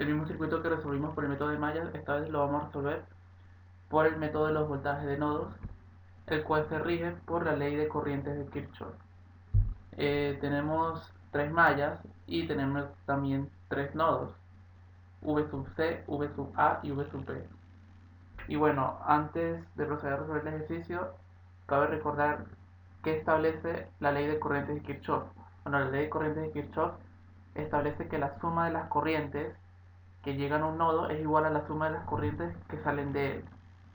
mismo circuito que resolvimos por el método de Mayer. Esta vez lo vamos a resolver por el método de los voltajes de nodos, el cual se rige por la ley de corrientes de Kirchhoff. Tenemos tres mallas y tenemos también tres nodos, V sub C, V sub A y V sub B. Y bueno, antes de proceder a resolver el ejercicio, cabe recordar que establece la ley de corrientes de Kirchhoff. Bueno, la ley de corrientes de Kirchhoff establece que la suma de las corrientes que llegan a un nodo es igual a la suma de las corrientes que salen de él.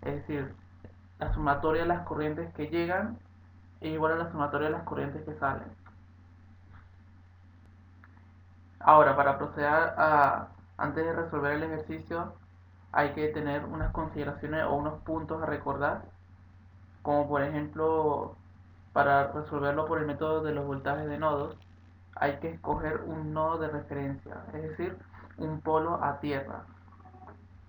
Es decir, la sumatoria de las corrientes que llegan es igual a la sumatoria de las corrientes que salen. Ahora, para proceder antes de resolver el ejercicio, hay que tener unas consideraciones o unos puntos a recordar, como por ejemplo, para resolverlo por el método de los voltajes de nodos, hay que escoger un nodo de referencia, es decir, un polo a tierra.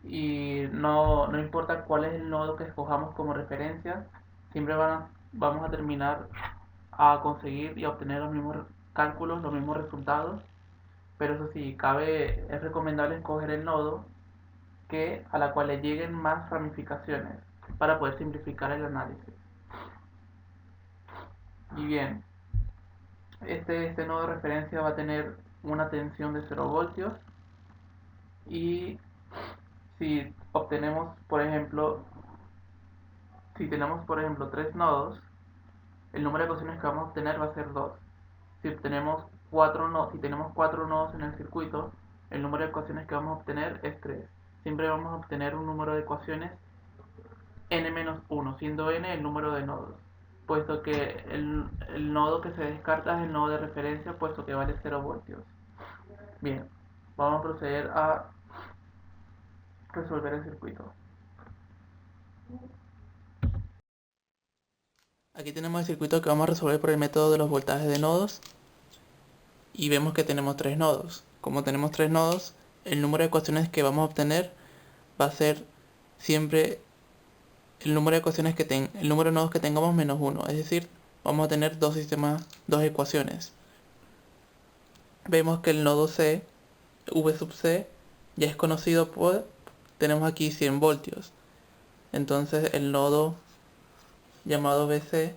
Y no importa cuál es el nodo que escojamos como referencia, siempre vamos a terminar a conseguir y a obtener los mismos cálculos, los mismos resultados. Pero eso sí, es recomendable escoger el nodo a la cual le lleguen más ramificaciones para poder simplificar el análisis. Y bien, este nodo de referencia va a tener una tensión de 0 voltios y si obtenemos, por ejemplo, si tenemos por ejemplo 3 nodos, el número de ecuaciones que vamos a obtener va a ser 2. Si tenemos 4 nodos en el circuito, el número de ecuaciones que vamos a obtener es 3. Siempre vamos a obtener un número de ecuaciones n-1, siendo n el número de nodos, puesto que el nodo que se descarta es el nodo de referencia, puesto que vale 0 voltios. Bien, vamos a proceder a resolver el circuito. Aquí tenemos el circuito que vamos a resolver por el método de los voltajes de nodos y vemos que tenemos 3 nodos. Como tenemos 3 nodos, el número de ecuaciones que vamos a obtener va a ser siempre el número de ecuaciones el número de nodos que tengamos menos 1, es decir, vamos a tener dos ecuaciones. Vemos que el nodo C, V sub C, ya es conocido tenemos aquí 100 voltios. Entonces el nodo llamado BC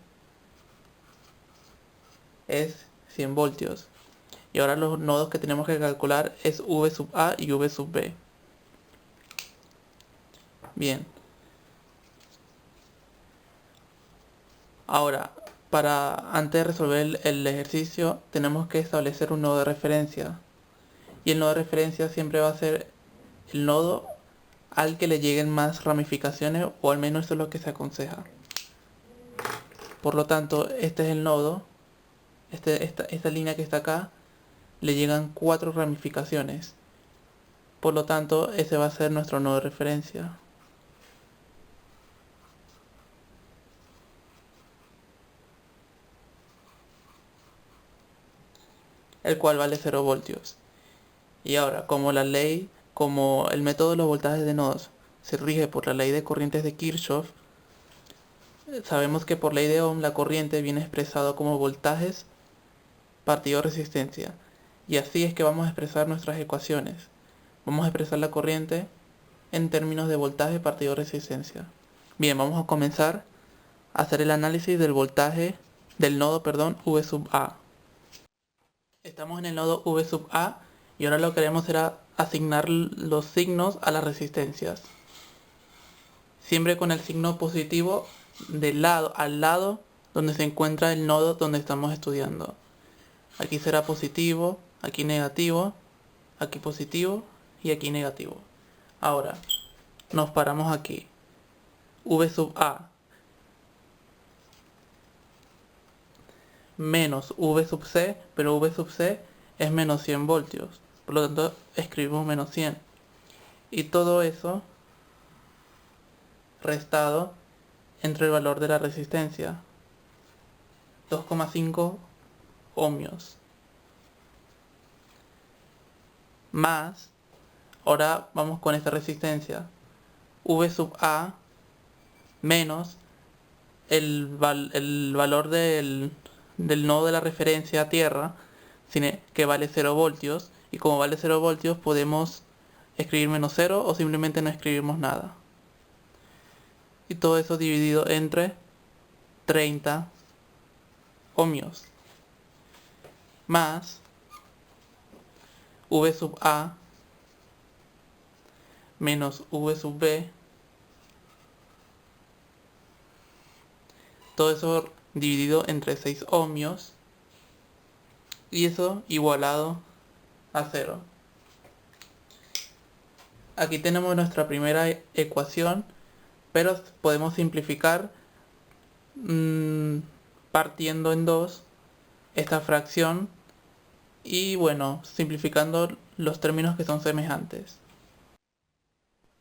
es 100 voltios. Y ahora los nodos que tenemos que calcular es V sub A y V sub B. Bien. Ahora, antes de resolver el ejercicio, tenemos que establecer un nodo de referencia. Y el nodo de referencia siempre va a ser el nodo al que le lleguen más ramificaciones, o al menos eso es lo que se aconseja. Por lo tanto, este es el nodo, esta línea que está acá, le llegan 4 ramificaciones. Por lo tanto, ese va a ser nuestro nodo de referencia. El cual vale 0 voltios. Y ahora, como el método de los voltajes de nodos se rige por la ley de corrientes de Kirchhoff, sabemos que por ley de Ohm la corriente viene expresado como voltajes partido resistencia. Y así es que vamos a expresar nuestras ecuaciones. Vamos a expresar la corriente en términos de voltaje partido resistencia. Bien, vamos a comenzar a hacer el análisis del nodo V sub A. Estamos en el nodo V sub A y ahora lo que queremos será asignar los signos a las resistencias. Siempre con el signo positivo al lado donde se encuentra el nodo donde estamos estudiando. Aquí será positivo, aquí negativo, aquí positivo y aquí negativo. Ahora, nos paramos aquí. V sub A menos V sub C, pero V sub C es menos 100 voltios. Por lo tanto, escribimos menos 100. Y todo eso restado entre el valor de la resistencia, 2,5 ohmios. Más, ahora vamos con esta resistencia, V sub A menos el valor del nodo de la referencia a tierra, que vale 0 voltios, Y como vale 0 voltios, podemos escribir menos 0 o simplemente no escribimos nada. Y todo eso dividido entre 30 ohmios. Más V sub A menos V sub B. Todo eso dividido entre 6 ohmios. Y eso igualado a 0. Aquí tenemos nuestra primera ecuación, pero podemos simplificar partiendo en 2 esta fracción y bueno, simplificando los términos que son semejantes.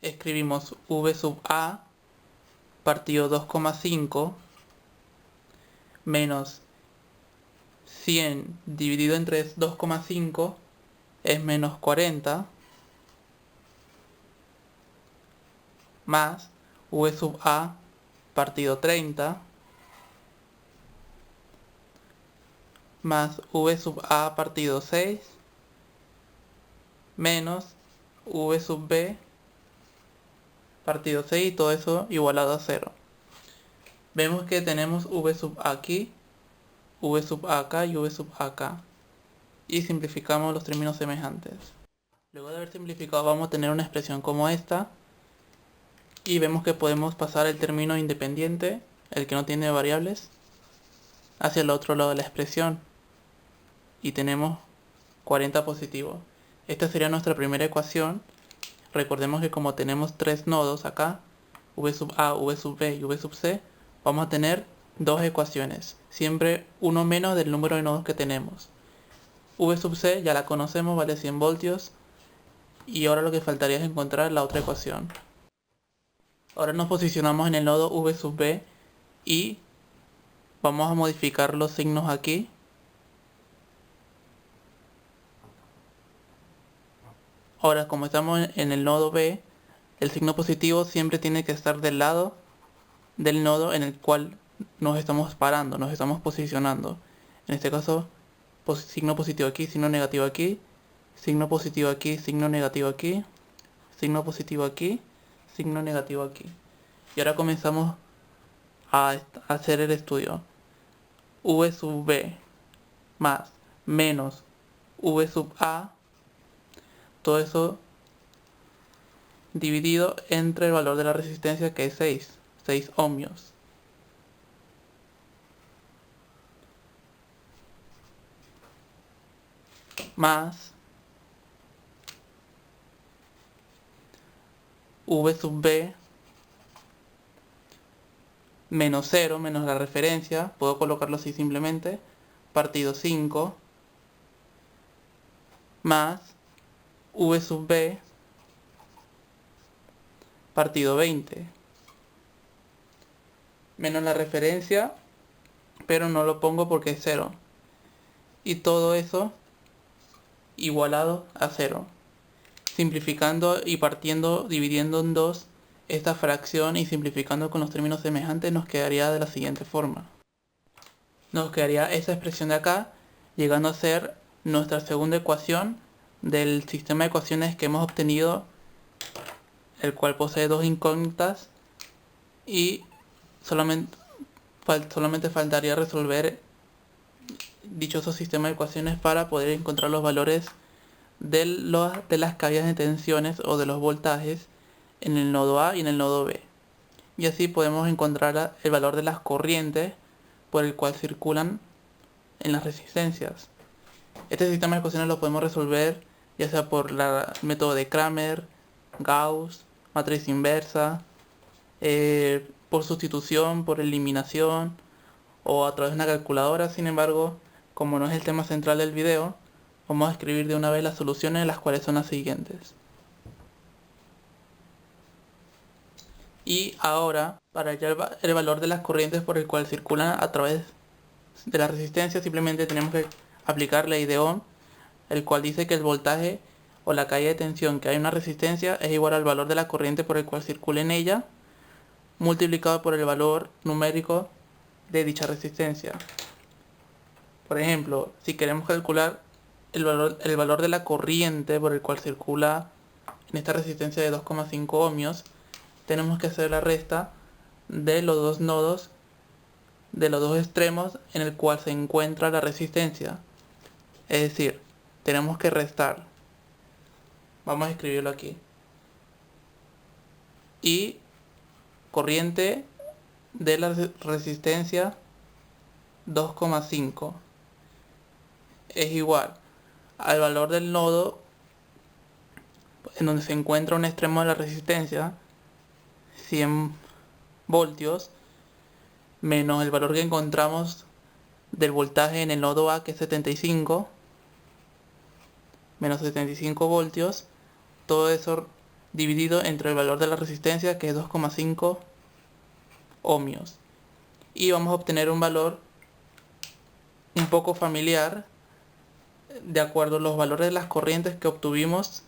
Escribimos V sub A partido 2,5 menos 100 dividido entre 2,5 es menos 40 más V sub A partido 30 más V sub A partido 6 menos V sub B partido 6 y todo eso igualado a 0. Vemos que tenemos V sub A aquí, V sub A acá y V sub A acá. Y simplificamos los términos semejantes. Luego de haber simplificado vamos a tener una expresión como esta. Y vemos que podemos pasar el término independiente, el que no tiene variables, hacia el otro lado de la expresión. Y tenemos 40 positivo. Esta sería nuestra primera ecuación. Recordemos que como tenemos 3 nodos acá, V sub A, V sub B y V sub C, vamos a tener dos ecuaciones, siempre uno menos del número de nodos que tenemos. V sub C ya la conocemos, vale 100 voltios, y ahora lo que faltaría es encontrar la otra ecuación. Ahora nos posicionamos en el nodo V sub B y vamos a modificar los signos aquí. Ahora, como estamos en el nodo B, el signo positivo siempre tiene que estar del lado del nodo en el cual nos estamos parando, nos estamos posicionando. En este caso, signo positivo aquí, signo negativo aquí, signo positivo aquí, signo negativo aquí, signo positivo aquí, signo negativo aquí. Y ahora comenzamos a hacer el estudio. V sub B más menos V sub A, todo eso dividido entre el valor de la resistencia, que es 6 ohmios. Más V sub B menos 0, menos la referencia, puedo colocarlo así simplemente, partido 5, más V sub B partido 20, menos la referencia, pero no lo pongo porque es 0, y todo eso igualado a 0. Simplificando y partiendo, dividiendo en 2 esta fracción y simplificando con los términos semejantes, nos quedaría de la siguiente forma. Nos quedaría esa expresión de acá, llegando a ser nuestra segunda ecuación del sistema de ecuaciones que hemos obtenido, el cual posee dos incógnitas, y solamente faltaría resolver dichoso sistema de ecuaciones para poder encontrar los valores de las caídas de tensiones o de los voltajes en el nodo A y en el nodo B. Y así podemos encontrar el valor de las corrientes por el cual circulan en las resistencias. Este sistema de ecuaciones lo podemos resolver ya sea por el método de Kramer, Gauss, matriz inversa, por sustitución, por eliminación o a través de una calculadora. Sin embargo, como no es el tema central del video, vamos a escribir de una vez las soluciones, las cuales son las siguientes. Y ahora, para hallar el valor de las corrientes por el cual circulan a través de la resistencia, simplemente tenemos que aplicar la ley de Ohm, el cual dice que el voltaje o la caída de tensión que hay en una resistencia es igual al valor de la corriente por el cual circula en ella, multiplicado por el valor numérico de dicha resistencia. Por ejemplo, si queremos calcular el valor de la corriente por el cual circula en esta resistencia de 2,5 ohmios, tenemos que hacer la resta de los dos nodos, de los dos extremos en el cual se encuentra la resistencia. Es decir, tenemos que restar. Vamos a escribirlo aquí. Y corriente de la resistencia 2,5 es igual al valor del nodo en donde se encuentra un extremo de la resistencia, 100 voltios, menos el valor que encontramos del voltaje en el nodo A, que es 75, menos 75 voltios, todo eso dividido entre el valor de la resistencia, que es 2,5 ohmios. Y vamos a obtener un valor un poco familiar de acuerdo a los valores de las corrientes que obtuvimos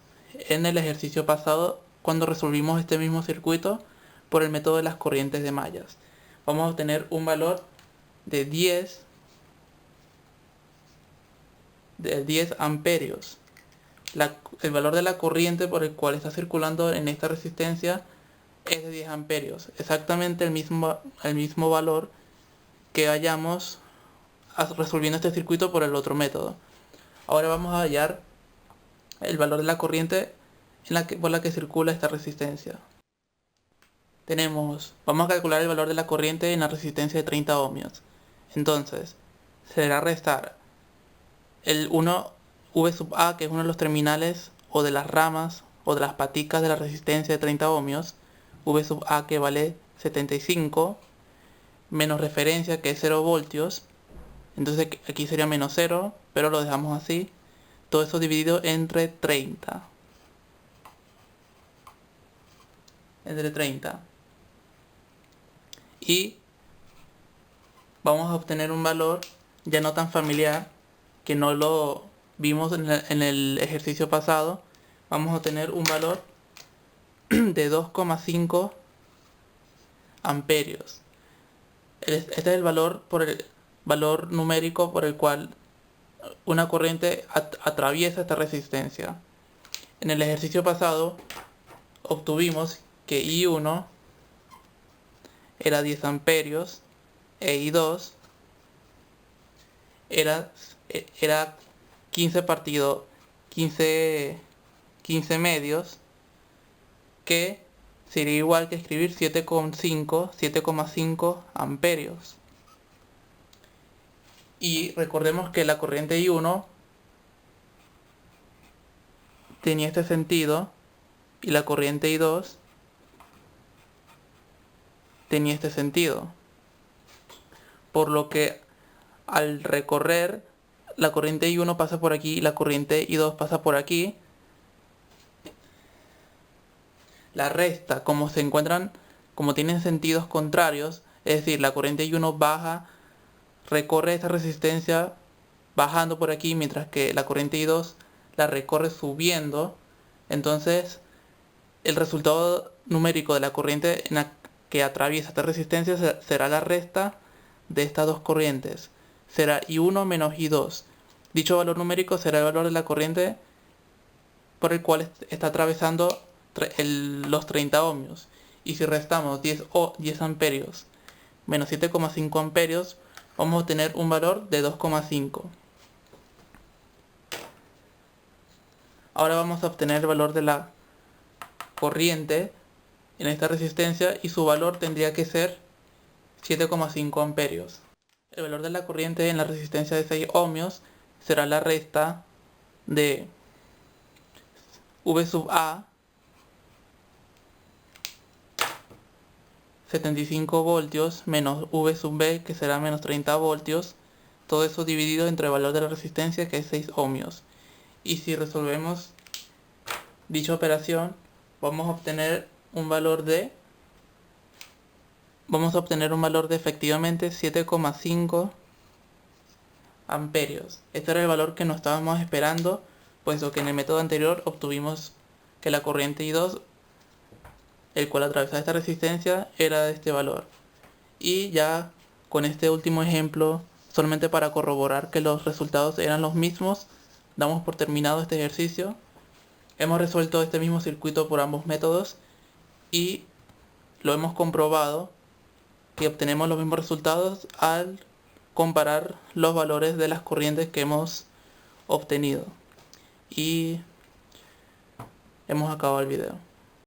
en el ejercicio pasado cuando resolvimos este mismo circuito por el método de las corrientes de mallas. Vamos a obtener un valor de 10 amperios. El valor de la corriente por el cual está circulando en esta resistencia es de 10 amperios, exactamente el mismo valor que hallamos resolviendo este circuito por el otro método. Ahora vamos a hallar el valor de la corriente por la que circula esta resistencia. Vamos a calcular el valor de la corriente en la resistencia de 30 ohmios. Entonces, será restar el 1 V sub A, que es uno de los terminales o de las ramas o de las paticas de la resistencia de 30 ohmios, V sub A, que vale 75, menos referencia, que es 0 voltios. Entonces aquí sería menos 0, pero lo dejamos así. Todo eso dividido entre 30. Y vamos a obtener un valor ya no tan familiar, que no lo vimos en el ejercicio pasado. Vamos a obtener un valor de 2,5 amperios. Este es el valor valor numérico por el cual una corriente atraviesa esta resistencia. En el ejercicio pasado obtuvimos que I1 era 10 amperios e I2 era 15 partido 15 medios, que sería igual que escribir 7,5 amperios. Y recordemos que la corriente I1 tenía este sentido y la corriente I2 tenía este sentido, por lo que al recorrer la corriente I1 pasa por aquí y la corriente I2 pasa por aquí, la resta, como tienen sentidos contrarios, es decir, la corriente I1 recorre esta resistencia bajando por aquí, mientras que la corriente I2 la recorre subiendo. Entonces el resultado numérico de la corriente que atraviesa esta resistencia será la resta de estas dos corrientes. Será I1 menos I2. Dicho valor numérico será el valor de la corriente por el cual está atravesando los 30 ohmios. Y si restamos 10 amperios menos 7,5 amperios, vamos a obtener un valor de 2,5. Ahora vamos a obtener el valor de la corriente en esta resistencia y su valor tendría que ser 7,5 amperios. El valor de la corriente en la resistencia de 6 ohmios será la resta de V sub A, 75 voltios, menos V sub B, que será menos 30 voltios, todo eso dividido entre el valor de la resistencia, que es 6 ohmios. Y si resolvemos dicha operación, vamos a obtener un valor de efectivamente 7,5 amperios. Este era el valor que no estábamos esperando, puesto que en el método anterior obtuvimos que la corriente I2, el cual atravesaba esta resistencia, era de este valor. Y ya con este último ejemplo, solamente para corroborar que los resultados eran los mismos, damos por terminado este ejercicio. Hemos resuelto este mismo circuito por ambos métodos y lo hemos comprobado que obtenemos los mismos resultados al comparar los valores de las corrientes que hemos obtenido. Y hemos acabado el video.